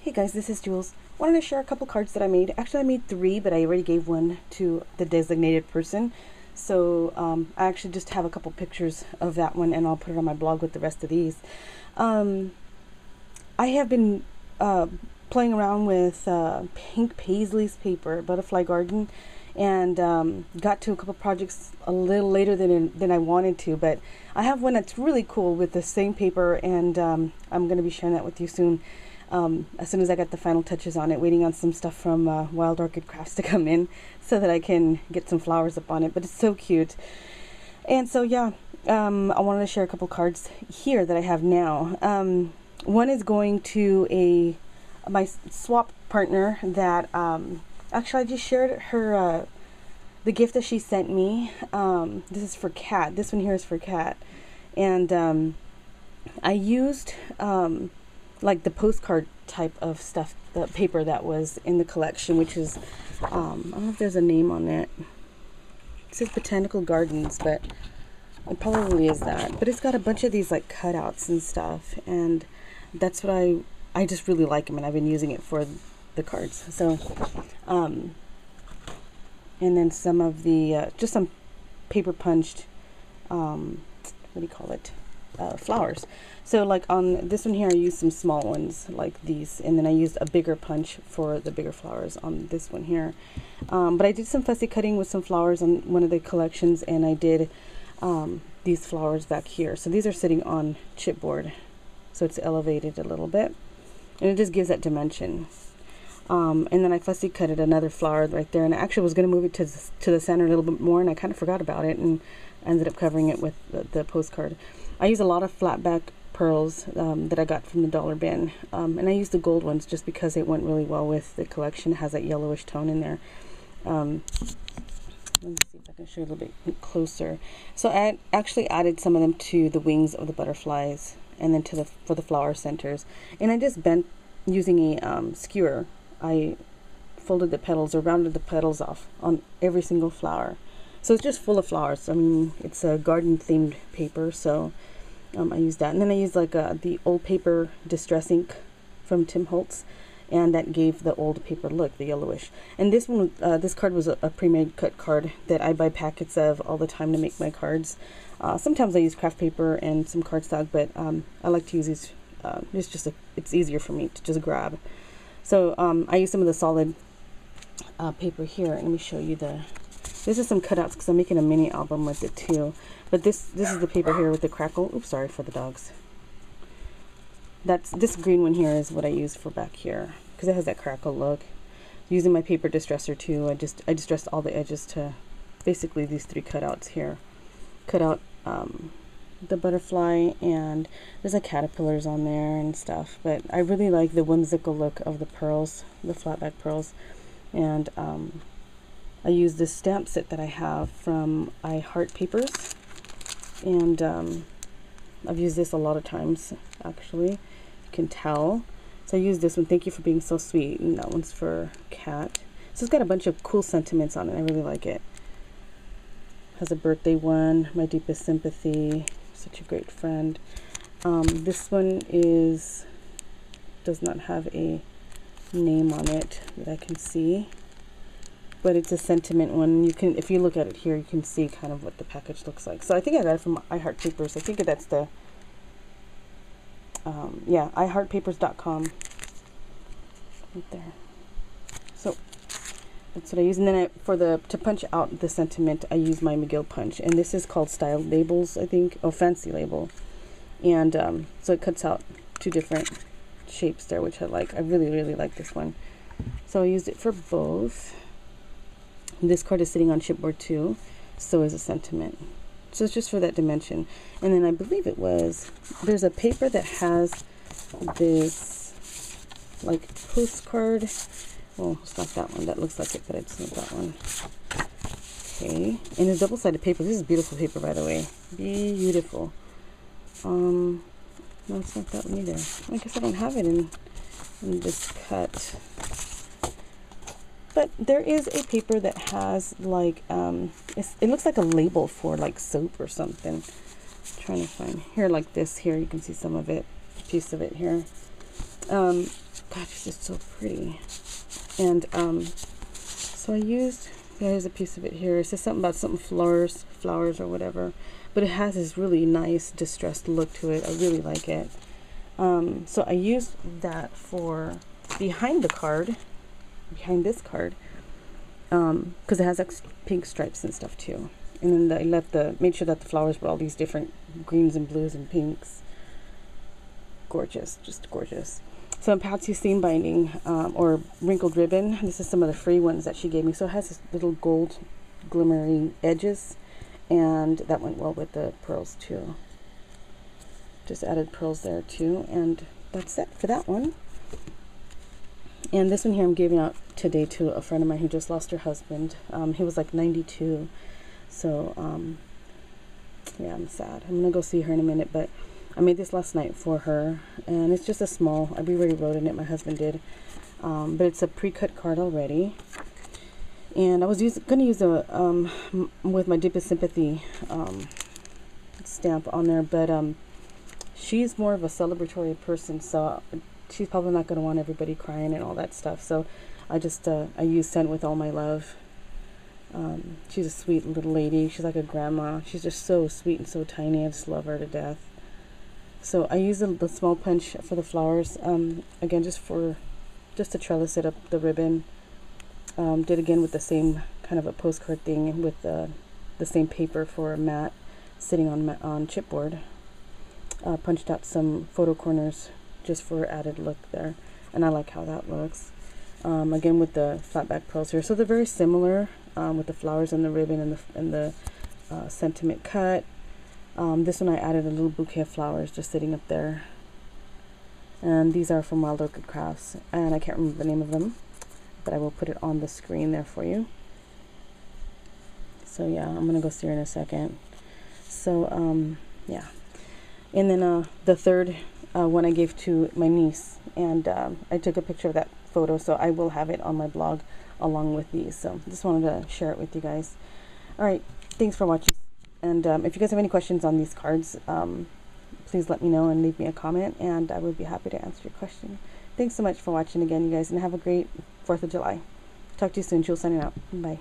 Hey guys, this is Jules. Wanted to share a couple cards that I made. Actually, I made 3, but I already gave one to the designated person. So I actually just have a couple pictures of that one, and I'll put it on my blog with the rest of these. I have been playing around with pink Paislee's paper, Butterfly Garden, and got to a couple projects a little later than I wanted to. But I have one that's really cool with the same paper, and I'm going to be sharing that with you soon. As soon as I got the final touches on it, waiting on some stuff from Wild Orchid Crafts to come in so that I can get some flowers up on it. But it's so cute. And so yeah, I wanted to share a couple cards here that I have now. One is going to my swap partner that actually I just shared her the gift that she sent me. This is for Cat. This one here is for Cat. And I used like the postcard type of stuff, the paper that was in the collection, which is, I don't know if there's a name on it. It says Botanical Gardens, but it probably is that. But it's got a bunch of these like cutouts and stuff, and that's what I just really like them, and I've been using it for the cards. So, and then some of the, just some paper punched, what do you call it? Flowers. So like on this one here, I used some small ones like these, and then I used a bigger punch for the bigger flowers on this one here. But I did some fussy cutting with some flowers on one of the collections, and I did these flowers back here. So these are sitting on chipboard, so it's elevated a little bit, and it just gives that dimension. And then I fussy cutted another flower right there, and I actually was going to move it to the center a little bit more, and I kind of forgot about it and ended up covering it with the postcard. I use a lot of flat back pearls that I got from the dollar bin, and I use the gold ones just because it went really well with the collection. It has that yellowish tone in there. Let me see if I can show you a little bit closer. So I actually added some of them to the wings of the butterflies, and then for the flower centers. And I just bent using a skewer. I folded the petals or rounded the petals off on every single flower. So it's just full of flowers. I mean, it's a garden themed paper, so I used that. And then I used like the old paper distress ink from Tim Holtz, and that gave the old paper look, the yellowish. And this one, this card was a pre-made cut card that I buy packets of all the time to make my cards. Sometimes I use craft paper and some cardstock, but I like to use these. It's easier for me to just grab. So I use some of the solid paper here. Let me show you this is some cutouts because I'm making a mini album with it too. But this is the paper here with the crackle. Oops, sorry for the dogs. This green one here is what I use for back here because it has that crackle look. Using my paper distresser too, I distressed all the edges to basically these 3 cutouts here. Cut out the butterfly, and there's like caterpillars on there and stuff. But I really like the whimsical look of the pearls, the flat back pearls, and I use this stamp set that I have from I Heart Papers, and I've used this a lot of times actually, you can tell. So I use this one, Thank You for Being So Sweet, and that one's for Cat. So it's got a bunch of cool sentiments on it. I really like it. Has a birthday one, My Deepest Sympathy, Such a Great Friend. This one does not have a name on it that I can see, but it's a sentiment one. You can, if you look at it here, you can see kind of what the package looks like. So I think I got it from I Heart Papers. I think that's the yeah, iheartpapers.com right there. So that's what I use. And then to punch out the sentiment, I use my McGill punch, and this is called Style Labels, I think. Oh, Fancy Label. And so it cuts out 2 different shapes there, which I like. I really, really like this one. So I used it for both. This card is sitting on chipboard too, so is a sentiment. So it's just for that dimension. And then I believe there's a paper that has this like postcard. Well, it's not that one. That looks like it, but it's not that one. Okay. And it's double-sided paper. This is beautiful paper, by the way. Beautiful. No, it's not that one either. I guess I don't have it in this cut. But there is a paper that has like, it looks like a label for like soap or something. I'm trying to find here, like this here. You can see some of it, a piece of it here. God, it's just so pretty. And so I used, there's a piece of it here. It says something about something flowers or whatever, but it has this really nice distressed look to it. I really like it. So I used that for behind the card, behind this card, because it has like pink stripes and stuff too. And then I made sure that the flowers were all these different greens and blues and pinks. Gorgeous, just gorgeous. So Patsy seam binding, or wrinkled ribbon. This is some of the free ones that she gave me. So it has this little gold glimmery edges, and that went well with the pearls too. Just added pearls there too, and that's it for that one. And this one here I'm giving out today to a friend of mine who just lost her husband. He was like 92, so yeah, I'm sad. I'm gonna go see her in a minute, but I made this last night for her, and it's just a small, we already wrote in it, my husband did, but it's a pre-cut card already. And I was gonna use a with my deepest sympathy stamp on there, but she's more of a celebratory person, so she's probably not gonna want everybody crying and all that stuff. So I just I use Sent with All My Love. She's a sweet little lady. She's like a grandma. She's just so sweet and so tiny. I just love her to death. So I use the small punch for the flowers, again just to trellis it up the ribbon. Did again with the same kind of a postcard thing with the same paper for a mat sitting on chipboard. Punched out some photo corners just for added look there, and I like how that looks. Again with the flat back pearls here, so they're very similar with the flowers and the ribbon and the sentiment cut. This one I added a little bouquet of flowers just sitting up there, and these are from Wild Orchid Crafts, and I can't remember the name of them, but I will put it on the screen there for you. So yeah, I'm gonna go see her in a second. So yeah, and then the third one I gave to my niece, and I took a picture of that photo, so I will have it on my blog along with these. So just wanted to share it with you guys. All right, thanks for watching. And if you guys have any questions on these cards, please let me know and leave me a comment, and I would be happy to answer your question. Thanks so much for watching again, you guys, and have a great 4th of July. Talk to you soon. Jules signing out. Bye.